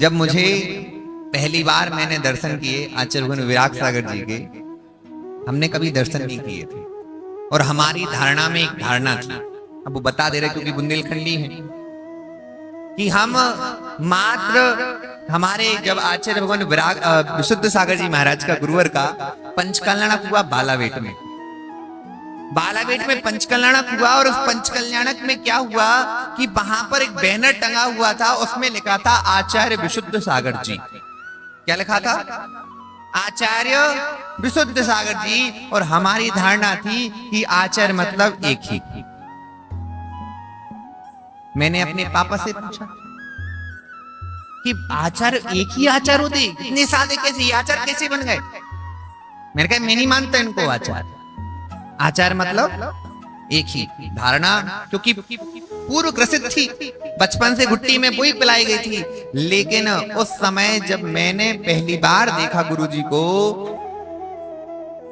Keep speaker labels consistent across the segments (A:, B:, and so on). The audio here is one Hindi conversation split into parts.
A: जब मुझे पहली बार मैंने दर्शन किए आचार्य भगवान विराग सागर जी के, हमने कभी दर्शन नहीं किए थे और हमारी धारणा में एक धारणा थी, अब वो बता दे रहे क्योंकि बुंदेलखंडी है, कि हम मात्र हमारे जब आचार्य भगवान विराग विशुद्ध सागर जी महाराज का गुरुवर का पंचकल्याणक हुआ बालावेट में। बालावेट में पंचकल्याणक हुआ और उस पंचकल्याणक में क्या हुआ कि वहां पर एक बैनर टंगा हुआ था, उसमें लिखा था आचार्य विशुद्ध सागर जी। क्या लिखा था? आचार्य विशुद्ध सागर जी। और हमारी धारणा थी कि आचार्य मतलब एक ही। मैंने अपने पापा से पूछा कि आचार्य एक ही आचार्य होते, इतने सादे कैसे आचार्य कैसे बन गए? मैंने कहा मैं नहीं मानता इनको आचार्य। आचार्य मतलब एक ही धारणा, क्योंकि पूर्व ग्रसित थी, बचपन से घुट्टी में वही पिलाई गई थी। लेकिन उस समय जब मैंने पहली बार देखा गुरुजी को,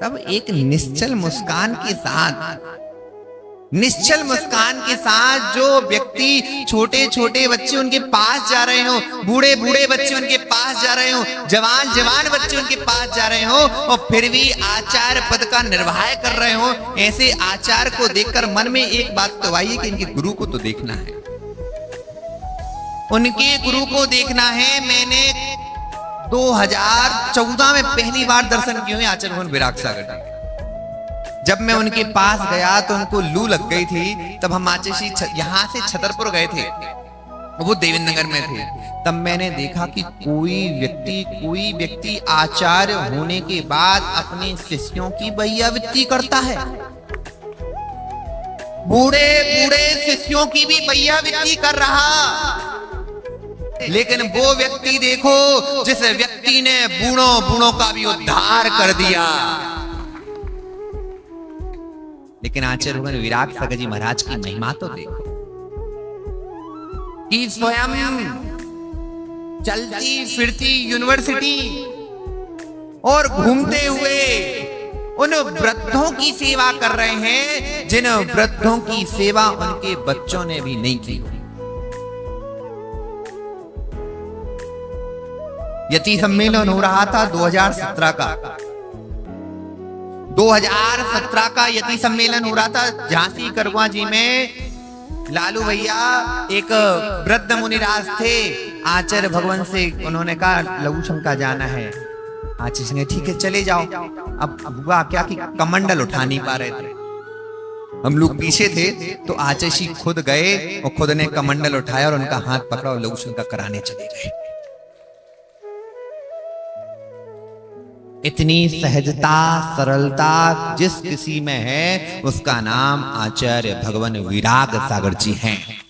A: तब एक निश्चल मुस्कान के साथ जो व्यक्ति, छोटे छोटे बच्चे उनके पास जा रहे हो, बूढ़े बूढ़े बच्चे उनके पास जा रहे हो, जवान जवान बच्चे उनके पास जा रहे हो और फिर भी आचार्य पद का निर्वाह कर रहे हो, ऐसे आचार्य को देखकर मन में एक बात तो आई कि इनके गुरु को तो देखना है, उनके गुरु को देखना है। मैंने 2014 में पहली बार दर्शन किए हुए आचार्य भगवान विराग सागर जी। जब मैं उनके पास गया तो उनको लू लग गई थी, तब हम आचार्य यहां से छतरपुर गए थे, वो देवेंद्र नगर में थे। तब मैंने देखा कि कोई व्यक्ति आचार्य होने के बाद अपने शिष्यों की बह्यावृत्ति करता है, बूढ़े बूढ़े शिष्यों की भी बह्यावृत्ति कर रहा। लेकिन वो व्यक्ति देखो जिस व्यक्ति ने बूढ़ों का भी उद्धार कर दिया। लेकिन आचार्य भगवान विराग सागर जी महाराज की महिमा तो देखो कि स्वयं चलती फिरती यूनिवर्सिटी और घूमते हुए उन वृद्धों की सेवा कर रहे हैं जिन वृद्धों की सेवा उनके बच्चों ने भी नहीं की। यति सम्मेलन हो रहा था 2017 का यति सम्मेलन हो रहा था झांसी करवा जी में। लालू भैया एक वृद्ध मुनिराज थे, आचार्य भगवान से उन्होंने कहा लघु शंका जाना है। आचार्य सिंह ठीक है चले जाओ। अब हुआ क्या कि कमंडल उठा नहीं पा रहे थे, हम लोग पीछे थे, तो आचार्य सिंह खुद गए और खुद ने कमंडल उठाया और उनका हाथ पकड़ा और लघु शंका कराने चले गए। इतनी सहजता सरलता जिस किसी में है उसका नाम आचार्य भगवान विराग सागर जी हैं।